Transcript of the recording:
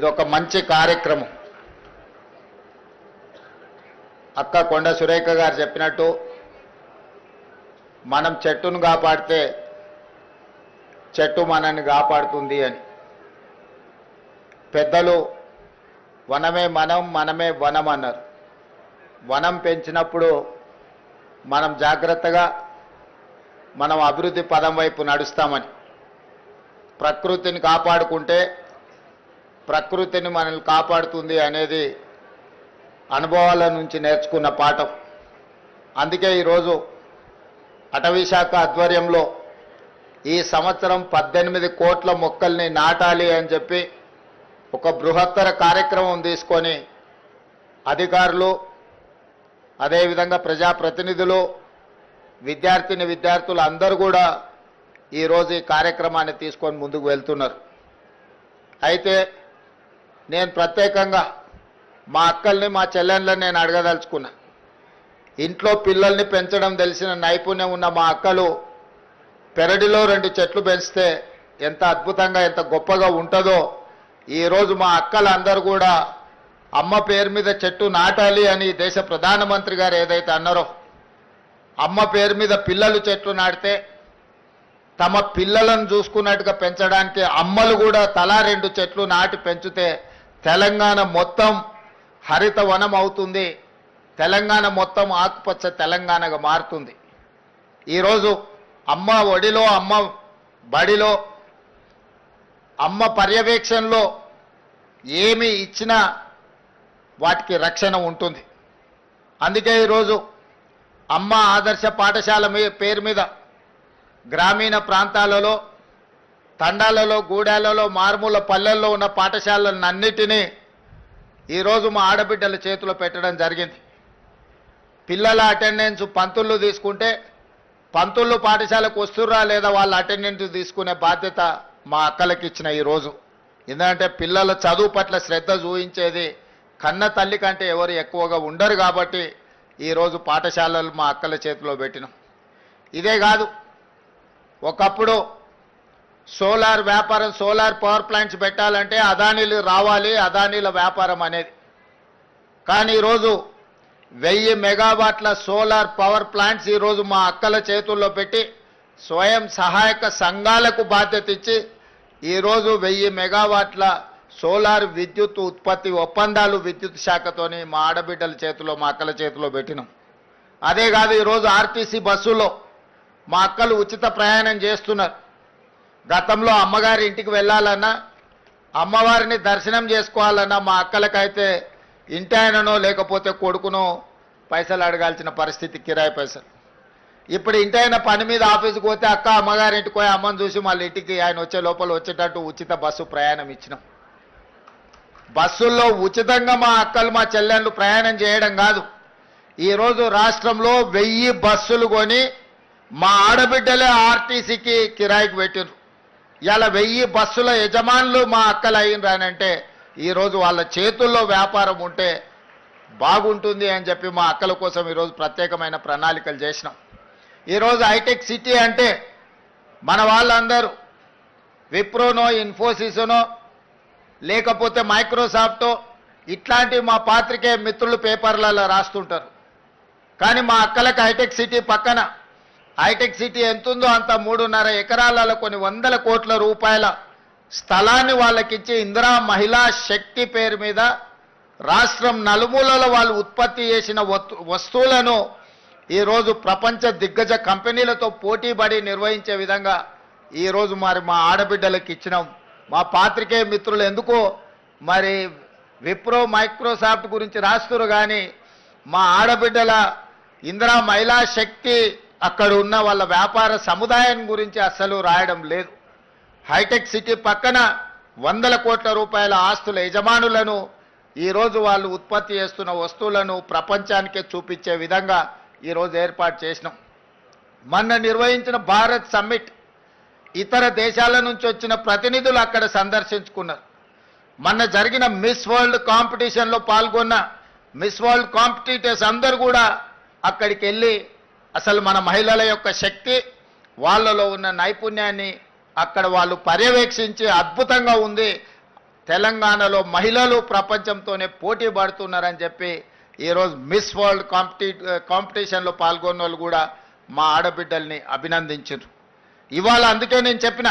ఇదొక మంచి కార్యక్రమం. అక్క కొండ సురేఖ గారు చెప్పినట్టు మనం చెట్టును కాపాడితే చెట్టు మనల్ని కాపాడుతుంది అని. పెద్దలు వనమే మనం, మనమే వనం అన్నారు. వనం పెంచినప్పుడు మనం జాగ్రత్తగా మనం అభివృద్ధి పదం వైపు నడుస్తామని. ప్రకృతిని కాపాడుకుంటే ప్రకృతిని మనల్ని కాపాడుతుంది అనేది అనుభవాల నుంచి నేర్చుకున్న పాఠం. అందుకే ఈరోజు అటవీ శాఖ ఆధ్వర్యంలో ఈ సంవత్సరం 18 కోట్ల మొక్కల్ని నాటాలి అని చెప్పి ఒక బృహత్తర కార్యక్రమం తీసుకొని అధికారులు, అదేవిధంగా ప్రజాప్రతినిధులు, విద్యార్థులు అందరూ కూడా ఈరోజు ఈ కార్యక్రమాన్ని తీసుకొని ముందుకు వెళ్తున్నారు. అయితే నేను ప్రత్యేకంగా మా అక్కల్ని, మా చెల్లెళ్ళని నేను అడగదలుచుకున్నా. ఇంట్లో పిల్లల్ని పెంచడం తెలిసిన నైపుణ్యం ఉన్న మా అక్కలు పెరడిలో 2 చెట్లు పెంచితే ఎంత అద్భుతంగా, ఎంత గొప్పగా ఉంటుందో ఈరోజు మా అక్కలందరూ కూడా అమ్మ పేరు మీద చెట్టు నాటాలి అని దేశ ప్రధానమంత్రి గారు ఏదైతే అన్నారో, అమ్మ పేరు మీద పిల్లలు చెట్లు నాటితే తమ పిల్లలను చూసుకున్నట్టుగా పెంచడానికి అమ్మలు కూడా తలా 2 చెట్లు నాటి పెంచితే తెలంగాణ మొత్తం హరిత వనం అవుతుంది. తెలంగాణ మొత్తం ఆకుపచ్చ తెలంగాణగా మారుతుంది. ఈరోజు అమ్మ ఒడిలో, అమ్మ బడిలో, అమ్మ పర్యవేక్షణలో ఏమి ఇచ్చినా వాటికి రక్షణ ఉంటుంది. అందుకే ఈరోజు అమ్మ ఆదర్శ పాఠశాల పేరు మీద గ్రామీణ ప్రాంతాలలో, తండాలలో, గూడాలలో, మారుమూల పల్లెల్లో ఉన్న పాఠశాలలన్నిటినీ ఈరోజు మా ఆడబిడ్డల చేతిలో పెట్టడం జరిగింది. పిల్లల అటెండెన్స్ పంతుళ్ళు తీసుకుంటే పంతుళ్ళు పాఠశాలకు వస్తుర్రా లేదా వాళ్ళ అటెండెన్స్ తీసుకునే బాధ్యత మా అక్కలకి ఇచ్చిన ఈరోజు. ఎందుకంటే పిల్లల చదువు పట్ల శ్రద్ధ చూపించేది కన్న తల్లి కంటే ఎవరు ఎక్కువగా ఉండరు కాబట్టి ఈరోజు పాఠశాలలు మా అక్కల చేతిలో పెట్టినాం. ఇదే కాదు, ఒకప్పుడు సోలార్ వ్యాపారం, సోలార్ పవర్ ప్లాంట్స్ పెట్టాలంటే అదానీలు రావాలి, అదానీల వ్యాపారం అనేది. కానీ ఈరోజు 1000 మెగావాట్ల సోలార్ పవర్ ప్లాంట్స్ ఈరోజు మా అక్కల చేతుల్లో పెట్టి స్వయం సహాయక సంఘాలకు బాధ్యత ఇచ్చి ఈరోజు 1000 మెగావాట్ల సోలార్ విద్యుత్ ఉత్పత్తి ఒప్పందాలు విద్యుత్ శాఖతోని మా ఆడబిడ్డల చేతిలో, మా అక్కల చేతిలో పెట్టినాం. అదే కాదు, ఈరోజు ఆర్టీసీ బస్సులో మా అక్కలు ఉచిత ప్రయాణం చేస్తున్నారు. గతంలో అమ్మగారి ఇంటికి వెళ్ళాలన్నా, అమ్మవారిని దర్శనం చేసుకోవాలన్నా మా అక్కలకైతే ఇంటి ఆయననో లేకపోతే కొడుకునో పైసలు అడగాల్సిన పరిస్థితి, కిరాయి పైసలు. ఇప్పుడు ఇంటి ఆయన పని మీద ఆఫీస్కి పోతే అక్క అమ్మగారి ఇంటికి పోయి అమ్మని చూసి మళ్ళీ ఇంటికి ఆయన వచ్చే లోపల వచ్చేటట్టు ఉచిత బస్సు ప్రయాణం ఇచ్చినాం. బస్సుల్లో ఉచితంగా మా అక్కలు, మా చెల్లెళ్ళు ప్రయాణం చేయడం కాదు, ఈరోజు రాష్ట్రంలో 1000 బస్సులు కొని మా ఆడబిడ్డలే ఆర్టీసీకి కిరాయికి పెట్టిరు. ఇలా 1000 బస్సుల యజమానులు మా అక్కలు అయినరానంటే ఈరోజు వాళ్ళ చేతుల్లో వ్యాపారం ఉంటే బాగుంటుంది అని చెప్పి మా అక్కల కోసం ఈరోజు ప్రత్యేకమైన ప్రణాళికలు చేసినాం. ఈరోజు హైటెక్ సిటీ అంటే మన వాళ్ళందరూ విప్రోనో, ఇన్ఫోసిస్నో లేకపోతే మైక్రోసాఫ్టో ఇట్లాంటి మా పాత్రికేయ మిత్రులు పేపర్లలో రాస్తుంటారు. కానీ మా అక్కలకు హైటెక్ సిటీ పక్కన, హైటెక్ సిటీ ఎంతుందో అంత 3.5 ఎకరాలలో కొన్ని 100 కోట్ల రూపాయల స్థలాన్ని వాళ్ళకిచ్చి ఇందిరా మహిళా శక్తి పేరు మీద రాష్ట్రం నలుమూలలో వాళ్ళు ఉత్పత్తి చేసిన వస్తువులను ఈరోజు ప్రపంచ దిగ్గజ కంపెనీలతో పోటీపడి నిర్వహించే విధంగా ఈరోజు మరి మా ఆడబిడ్డలకు ఇచ్చినాం. మా పాత్రికేయ మిత్రులు ఎందుకో మరి విప్రో, మైక్రోసాఫ్ట్ గురించి రాస్తున్నారు, కానీ మా ఆడబిడ్డల ఇందిరా మహిళా శక్తి అక్కడ ఉన్న వాళ్ళ వ్యాపార సముదాయం గురించి అస్సలు రాయడం లేదు. హైటెక్ సిటీ పక్కన 100 కోట్ల రూపాయల ఆస్తుల యజమానులను ఈరోజు వాళ్ళు ఉత్పత్తి చేస్తున్న వస్తువులను ప్రపంచానికే చూపించే విధంగా ఈరోజు ఏర్పాటు చేసినాం. మొన్న నిర్వహించిన భారత్ సమ్మిట్ ఇతర దేశాల నుంచి వచ్చిన ప్రతినిధులు అక్కడ సందర్శించుకున్నారు. మొన్న జరిగిన మిస్ వరల్డ్ కాంపిటీషన్లో పాల్గొన్న మిస్ వరల్డ్ కాంపిటీటర్స్ అందరూ కూడా అక్కడికి వెళ్ళి అసలు మన మహిళల యొక్క శక్తి, వాళ్ళలో ఉన్న నైపుణ్యాన్ని అక్కడ వాళ్ళు పర్యవేక్షించి అద్భుతంగా ఉంది, తెలంగాణలో మహిళలు ప్రపంచంతోనే పోటీ పడుతున్నారని చెప్పి ఈరోజు మిస్ వరల్డ్ కాంపిటీషన్లో పాల్గొన్న వాళ్ళు కూడా మా ఆడబిడ్డల్ని అభినందించారు. ఇవాళ అందుకే నేను చెప్పిన